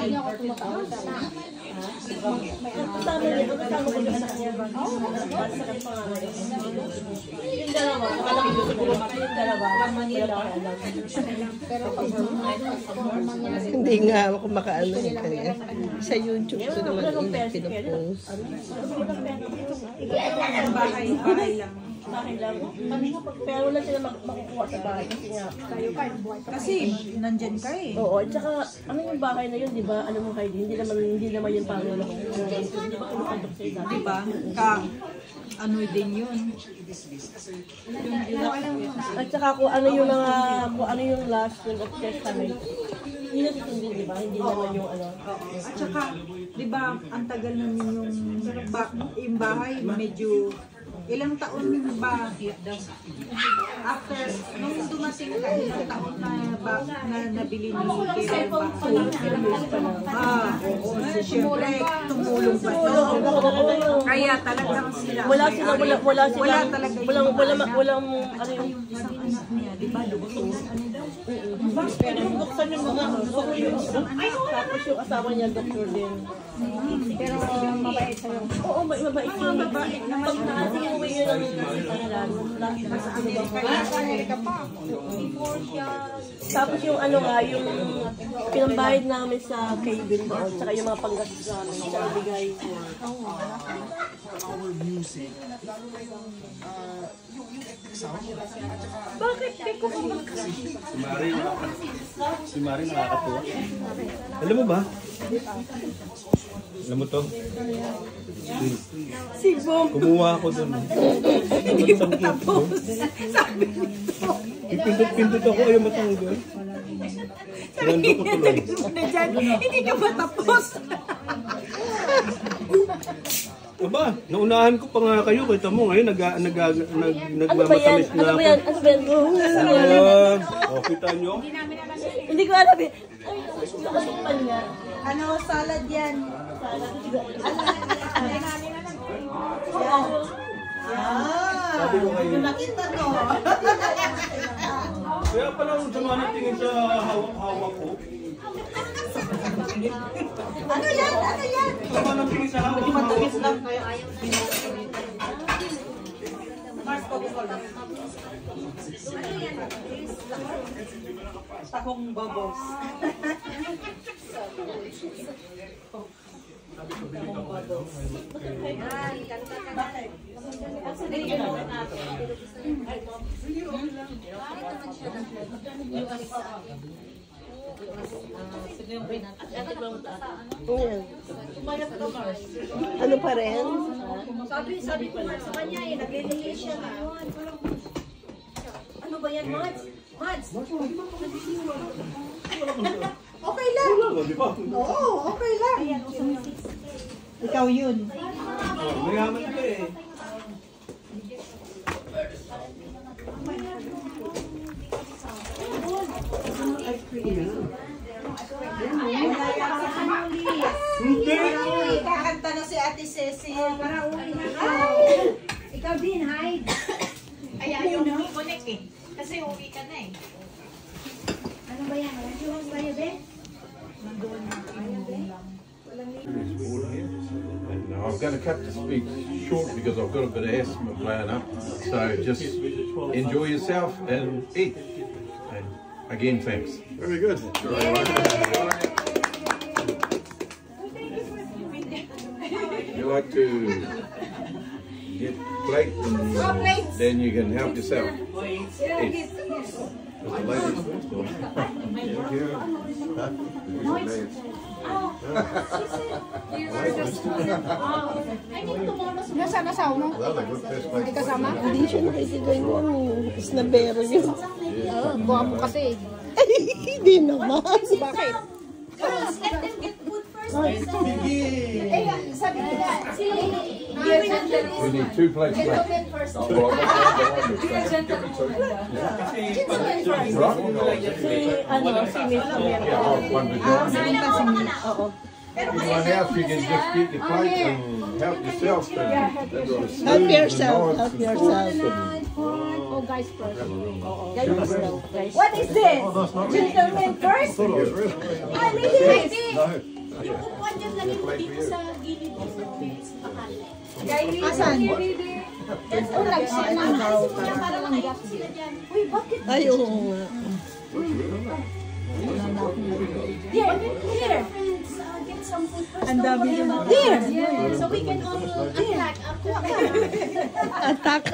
niya ako tumatawa. Kasama niya, kasama ko yung anak niya. Yung dalawa, nakalaki doon sa bulong mati yung dalawa. Manila. Pero pag mangyari. Hindi nga ako makaano eh. Sa YouTube ko naman pinapost. Bahay lang. Bahay lang. Pero wala sila makukuha sa bahay kasi nga. Kasi nandyan ka eh. Oo, at saka ano yung bahay na yun, di ba? Alam mo Heidi, hindi naman yun parang hindi ba kumukandok sa isa? Di ba? Ano din yun. At saka kung ano yung last will of testament. Hindi na susundin, di ba? Hindi naman yung ano. At saka, di ba, ang tagal na yung bahay, medyo ilang taon ba after nung dumating ka, ilang taon na nabili ni Kira yung bahay? Siyempre, tumulong pa ito. Kaya talagang sila. Wala talaga walang ano yung isang anak niya, di ba? pero buksan yung mga tapos yung asawa niya doktor din. Pero mabait sa'yo. Oo, mabait yung babae. Pag nakasing uwi yun ang nasa Amerika pa. tapos yung ano nga, yung pinambayad namin sa cabin doon, tsaka yung mga panggastos namin sa ibigay. Bakit? Si Mari nakakatuwa. Alam mo ba? Alam mo to? Si Bong. Kumuha ako dun. Hindi pa tapos. Sabi mo. Ipindot-pindot ako ayaw matanggal. Sinando ko tuloy. Hindi ka ba tapos? Aba, naunahan ko pa nga kayo. Kita mo ngayon, nagmamatamis na ako. Ano ba yan? Ayan. O, kita nyo? Hindi ko alam eh. Ay, nakasupan nga. Ano, salad yan? Sabi ko ngayon. Nakita to. Kaya pala kung sama natingin sa hawak-hawak ko. Ano yan? Ano yan? Sama natingin sa hawak-hawak ko. Takong babos. Ano pa rin? Sabi ko nga sa kanya eh, nag-release siya na. Ano ba yan, Mads? Mads! Okay lang. Oo, okay lang. Ikaw yun. Mayaman ka eh. Hindi! Kakanta na si Ate Cecil. Para uwi na ka. Ikaw din, hide. Ay, ayaw mo i-connect eh. Kasi uwi ka na eh. Ano ba yan? Walang ba yun, be? Now I'm going to cut the speech short because I've got a bit of asthma playing up. So just enjoy yourself and eat. And again, thanks. Very good. You like to get plate and then you can help yourself. Eat. The ladies first, or? Thank you. Nasaan asawa mo? May kasama? Hindi siya nakikigan yun. Snabero yun. Oo, buha mo kasi. Hindi naman. Bakit? Girls, let them get food first. Sabi nila, si... We need 2 plates left. One vagina. Oo. In my house, you can just get your plate and help yourself. Help yourself. Help yourself. guys first. Guys, daw, guys. What is this? Gentlemen first? Ay, ladies! Yung upuan dyan, lagay mo dito sa gilid mo sa bakal. Asan? Yan po, nagsiya para makaikot sila dyan. Uy, bakit? Ay, oo nga. Here, friends, get some food first. Ang dami Don't worry yun. about it. So we can all attack. Attack.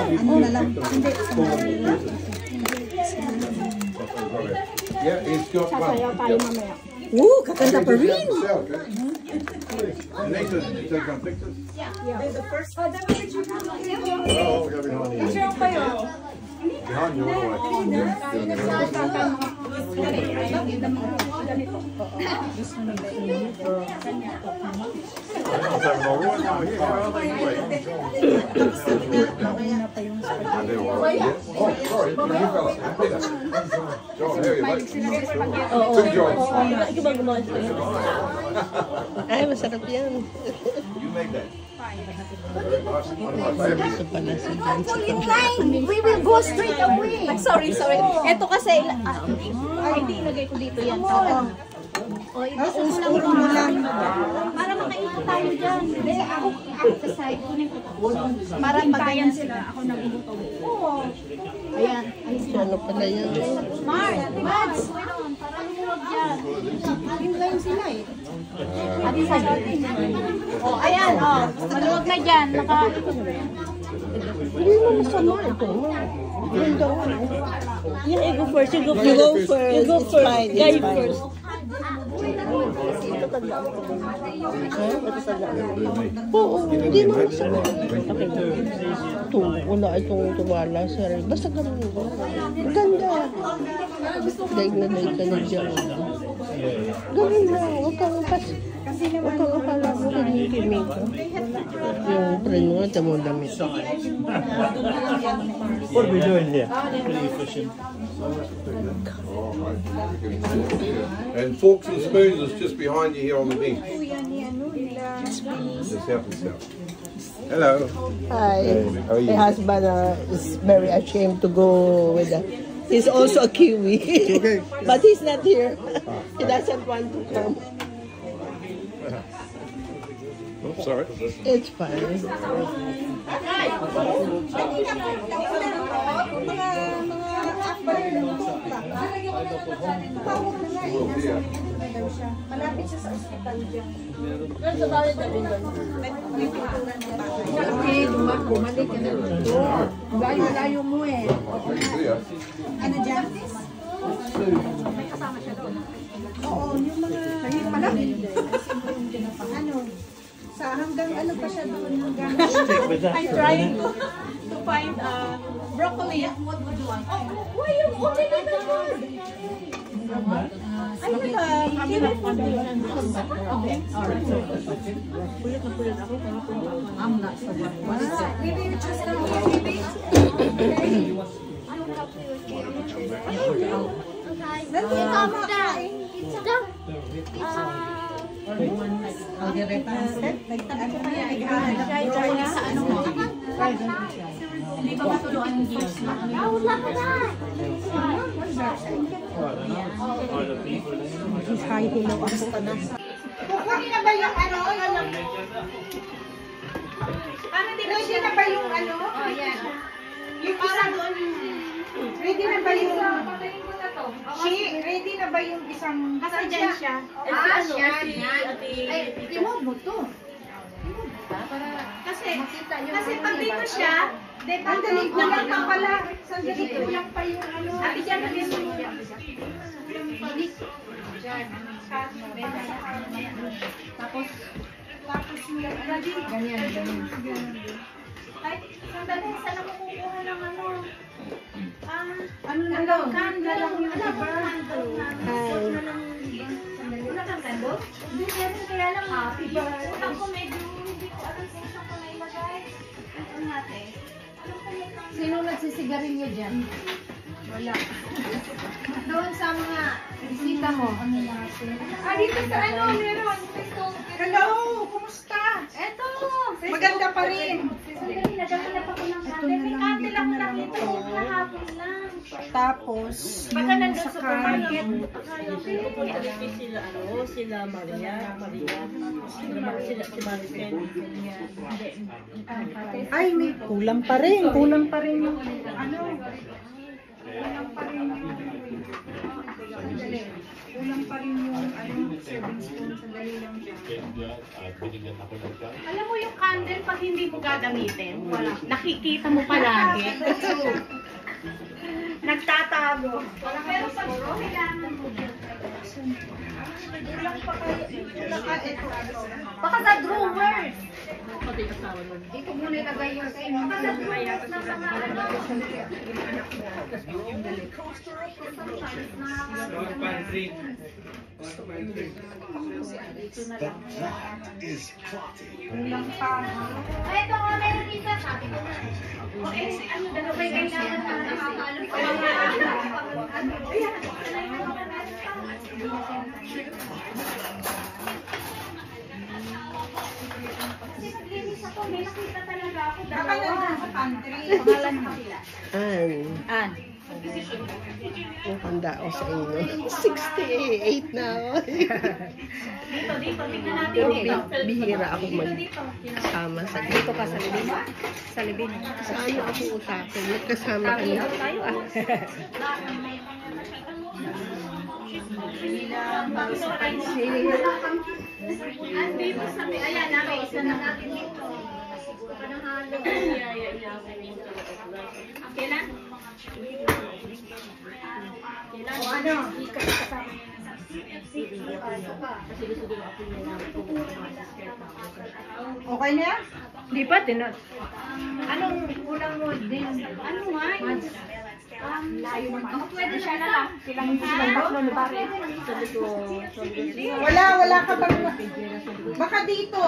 Ano na lang? Hindi. Yeah, he's got one. Kaganda pa rin. Himself, eh? Nathan, did you take some pictures? Oh, we got behind you. Behind you, all the way. Oh, sorry, you fella. John, here you mate. Good job. Ikaw ba gumawa sa'yo? Ay, masarap yan. You made that. Very nice. One of my favorites. Ito pala si Jan. We will go straight away. Sorry. Ito kasi, hindi ilagay ko dito yan. O, Uro mo lang. para makaikot tayo dyan. Hindi, ako kasi kunin ko. Para pagayan sila, ako nagugutom. Oo. Ayan. Ano pala yan? Mads, para lumuwag dyan. Hintayin sila eh. Ati sa atin. O, ayan, o. Maluwag na dyan. Hindi mo masama ito. Ganda ko. Yan, you go first. You go You go first. first. You go It's first. fine. Guy It's fine. first. Ito tandaan ko. Ito tandaan ko. Oo, hindi mo masama. Ito, wala itong tuwala, sir. Basta ganun. Ganda. Daig na ka na dyan. Ganun na. Huwag kang akala mo rin yung kimig. Yung friend mo, ito mo damit. What are we doing here? Really fishing. And forks and spoons is just behind you here on the bench. Just help yourself. Hello. Hi. How are you? My husband is very ashamed to go with that. He's also a Kiwi. Okay. But he's not here. He doesn't want to come. Oh, sorry. It's fine. Malapit siya sa ospital dyan. Pero sa bawal na rin doon. Bumalik ka na dito. Layo-layo mo eh. Yeah. Ano dyan? Oo, yung mga... Kayo pala? Ano? Sa hanggang ano pa siya doon? Hanggang... I'm trying to find broccoli. What would you want? Oh, why you open it that one? I have a favorite one. Okay, alright. I'm not so bad. What is it? Maybe you choose the baby. I don't have to Tama ka eh. Nagtago pa yan. Naghahanap sa ano mo? Hindi ba matuluan yung gills na? Kukunin na ba yung ano? Ready na ba yung ano? Oh, yan. Yung isang doon. Ready na ba yung... Ready na ba yung isang... Kasi dyan siya. Ay, remove mo to. Kasi pag dito siya, Sandali ko lang pa pala. Sandali ko lang pa yung ano. Abi dyan na rin mo. Tapos yung ready. Ganyan. Ay, sandali, saan ako kukuha ng ano? Ano na lang? Candle. Alam mo, candle na. Wala kang candle? Hindi, meron kaya lang. Happy birthday. Utang ko medyo, hindi ko alam kung saan ko nailagay. Ano natin? Sino nagsisigarilyo dyan? Wala. Doon sa mga bisita mo. Dito sa ano, meron. Hello, kumusta? Eto! Maganda pa rin. Sandali, nagkakalap ako ng candle. May candle ako nakita ko kahapon lang. Tapos, Baka yung nandun sa sa candle. Pupunta rin sila, sila Maria, si Maricel. Ay, may kulang pa rin. Kulang pa rin yung ano. Kulang pa rin yung sandali. Kulang pa rin yung serving spoon. Sandali lang siya. Alam mo yung candle pag hindi mo gagamitin, nakikita mo palagi. Nagtatago. Pero pag kailangan mo. Baka sa drawers. Dito muna ilagay yung sa inyo. Baka sa drawers na sa Kulang pa. Ay, ito ko, meron isa. Sabi ko na. O, ano, dalawa ba yung kailangan na nakakaalam pa? Kasi naglinis ako, may nakita talaga ako. Baka Dalawa. nandun sa pantry. Pangalan mo sila. An. Handa ako sa inyo. 68 na ako. Dito, tignan natin. Pero bihira ako magkasama sa dito ka sa libin. Sa libin. Sa ano ako usapin? Magkasama kami. Tayo ah. Andito sa ayan, may isa na natin dito. Panahalo. Kailan? O ano? Okay na yan? Di pa, Anong ulang mo din? Ano nga? Layo naman. Pwede siya na lang. Silang tatlo na ba? Wala ka bang... Baka dito.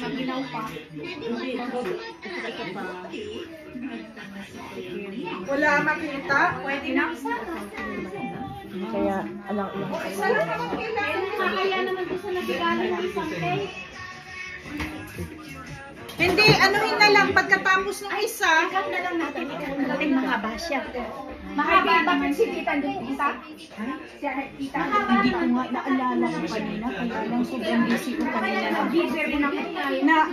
Maginaw pa. Wala makita. Pwede na. Kaya, alam. Isa lang naman kailangan. Kaya naman gusto na bigalan ng isang cake. Hindi, anuhin na lang. Pagkatapos ng isa, Ikat na lang natin. Dating mahaba siya. Mahaba naman si Tita doon isa? Siya Tita? hindi ko nga naalala ko kanina. Kaya lang sobrang busy ko kanina.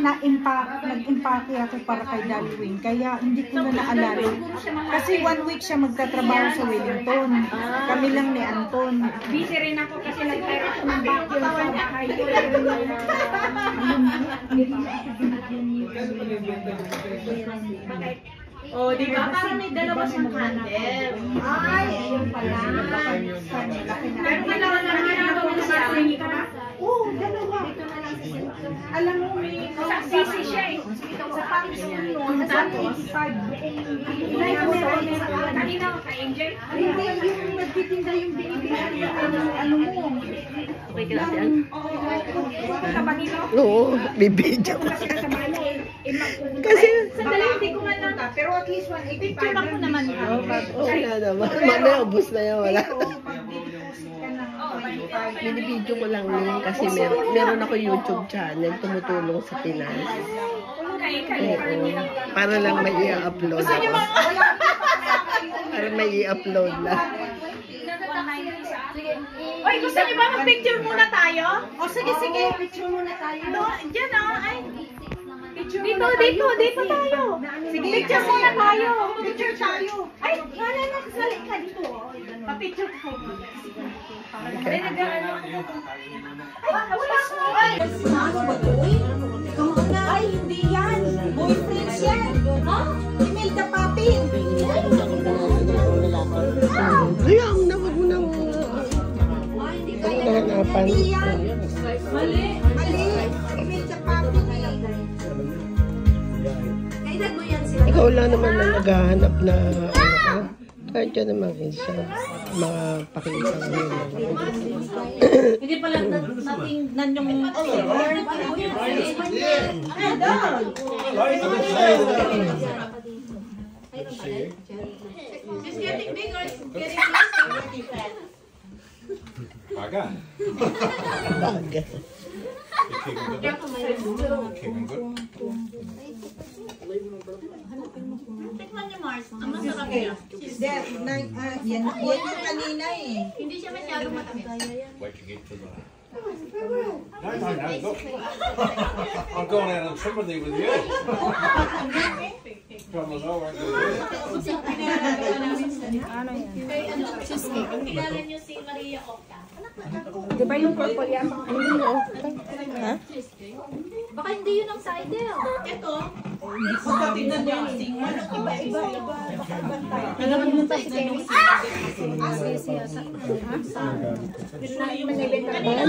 Nag-impake ako para kay Darwin. Kaya hindi ko na naalala. Kasi 1 week siya magtatrabaho sa Wellington. Kami lang ni Anton. Busy rin ako kasi nag-tire ako ng vacuum sa bahay. Oh, di ba? Parang may dalawa siyang candle. Ay, ayun pala. Pero kailangan na hanapan mo sa akin ka ba? Oo, dalawa. Alam mo, may Busy siya eh. sa Panginoon noon, nasa 85. Kanina ako ka-enjoy. Hindi, yung nagtitinda yung baby. Ano mo? Okay ka na siya? Oo, bibidyo ko. Kasi, sandali, hindi ko nga lang. Pero at least 185. Picture ako naman. Okay na naman. Mamaya ubus na yan, wala. Binibidyo ko lang yun kasi meron ako YouTube channel tumutulong sa Pinas. Oo. Para lang may i-upload ako. Para may i-upload lang. Oy, gusto niyo ba mag-picture muna tayo? O sige, picture muna tayo. Diyan ay. Dito tayo. Sige, Picture muna tayo. Picture tayo. Ay, wala na, sali ka dito. Pa-picture ko. Ay, nag-ano ako. Ay, wala ko. Ay, hindi yan. Boyfriends yan. Ha? Imelda Papin. Ayun, nawag mo nang hanapan. Hindi yan. Mali. Imelda Papin. Kailan mo yan sila? Ikaw lang naman na naghahanap na ano ka. Kahit yan naman isa. Mga pakita ko yun. Hindi pala natingnan yung It's getting bigger. It's getting Paga. Bagay. Tikman niyo, Mars. Ang masarap niya. Yan yung kanina eh. Hindi siya masyadong matamis. I'm going out on sympathy with you. Trouble is over. Cheesecake. Ang kilala niyo si Maria Octa. Di ba yung purple yan? Ha? Baka hindi yun ang cider. Ito. Pagkatignan niya ang tingnan. Nagpumunta si Kenny.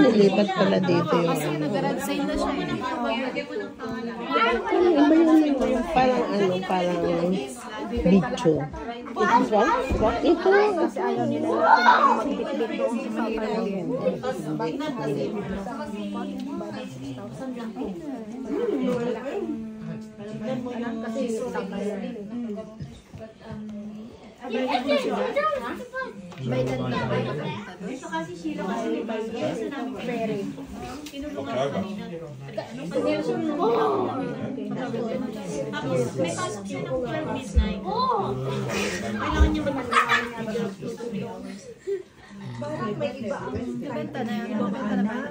Nilipat pala dito yung Kasi nag-garage sale na siya. parang bicho. Ito ba? Ito. Kasi ayaw nila natin magbitbit doon sa palayan. Kasi bayad na. Ito kasi Sheila kasi may bagay sa namin ferry. Tinulungan kami na. Tapos may pasok siya ng 12 midnight. Kailangan niya magandaan niya ng 2 hours. Benta na yan. Benta na ba?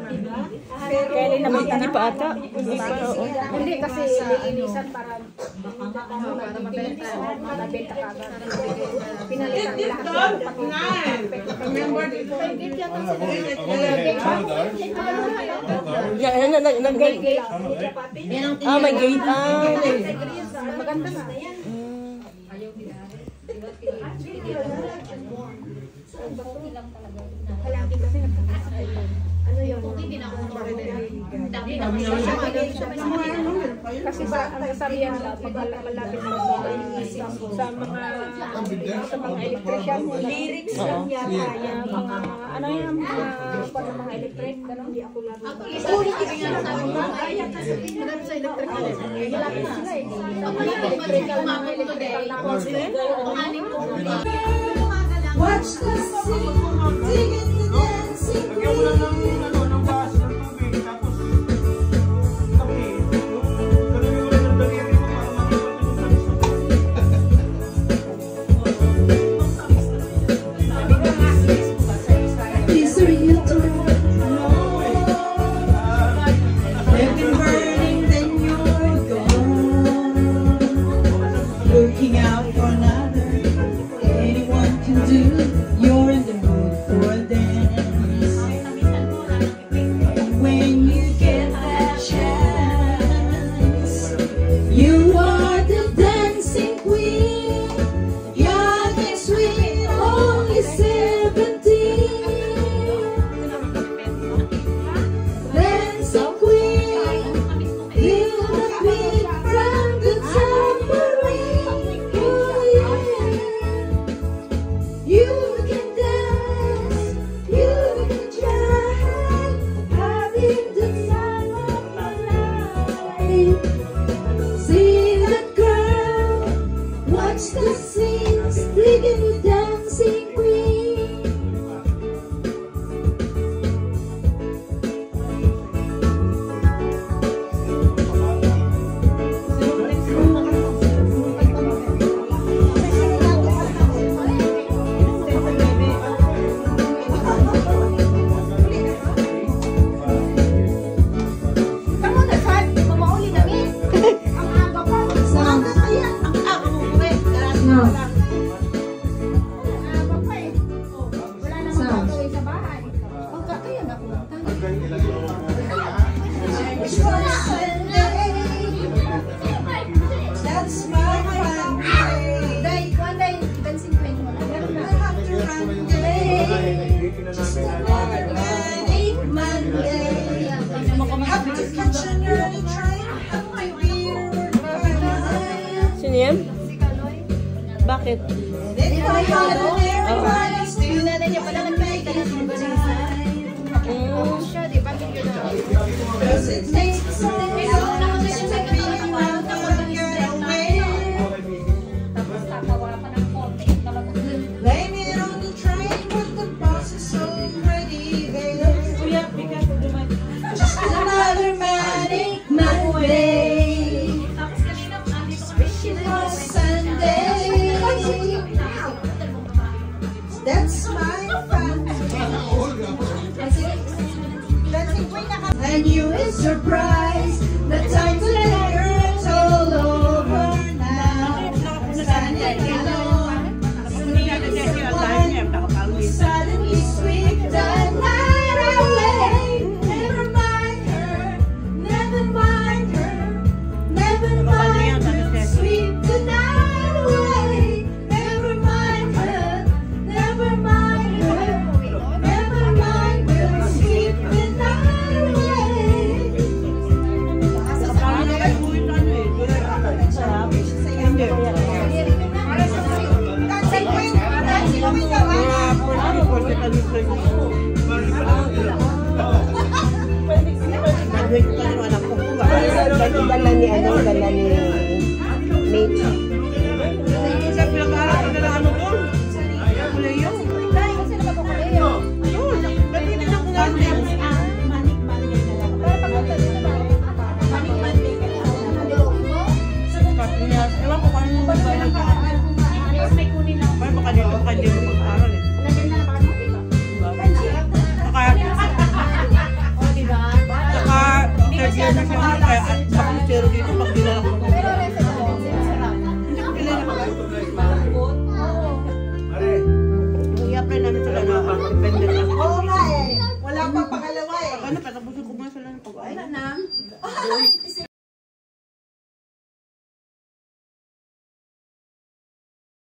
Kailan naman Hindi pa ata. Hindi kasi inisan para mabenta. Mabenta ka agad. Pinalitan lahat. Remember dito. May gate. Maganda na. Halagi kasi ano yun? Hindi na ako dami na Kasi ba ang kasabihan lang pag malapit na sa mga electrician, lyrics lang yata yan, mga ano yan, mga electric, ganun, di ako laro. Sa electric na malapit sila eh. Electrical na electrical na Watch the sea, digging the dancing queen. Ng baso ng tubig, tapos kami, ganun yung ng daliri ko para These are your doors. They've been burning, then you're gone. Looking out for another. Anyone can do. You're in the mood for a dance. When you get that chance, you are the dancing queen. Young and sweet, only 17. Dancing queen, feel the beat from the tambourine. Oh yeah. You can dance, you can try, having the time of my life. See that girl, watch the scenes, digging the dancing queen. Kamu na, Chad. Mamauli namin. Ang aga pa. Sound. Ang aga mo po eh. No. Ang aga pa eh. Wala namang Sound. gagawin sa bahay. Kaya na po. That's my fun day. One day, dancing queen mo. Meron na. After run day, just like an 8-Monday. Have to catch an early train, have my beer by night. Sino yan? Bakit? Then I got an everybody still Nanay niya pala nagkakita na sa siya, di ba? Cause it takes so long just to be one and get away. Tapos tatawa pa ng konti. Blame it on the train, but the bus is so pretty there. Just another surprise. The time to let go, it's all over now. Standing alone, suddenly sweep the night away. Never mind her, never mind her, never mind her. Sweep the night away. Never mind her, never mind her, never mind her. Sweep the night away. Dala ni ano, dala ni Mate. Kaya at bakit dito pag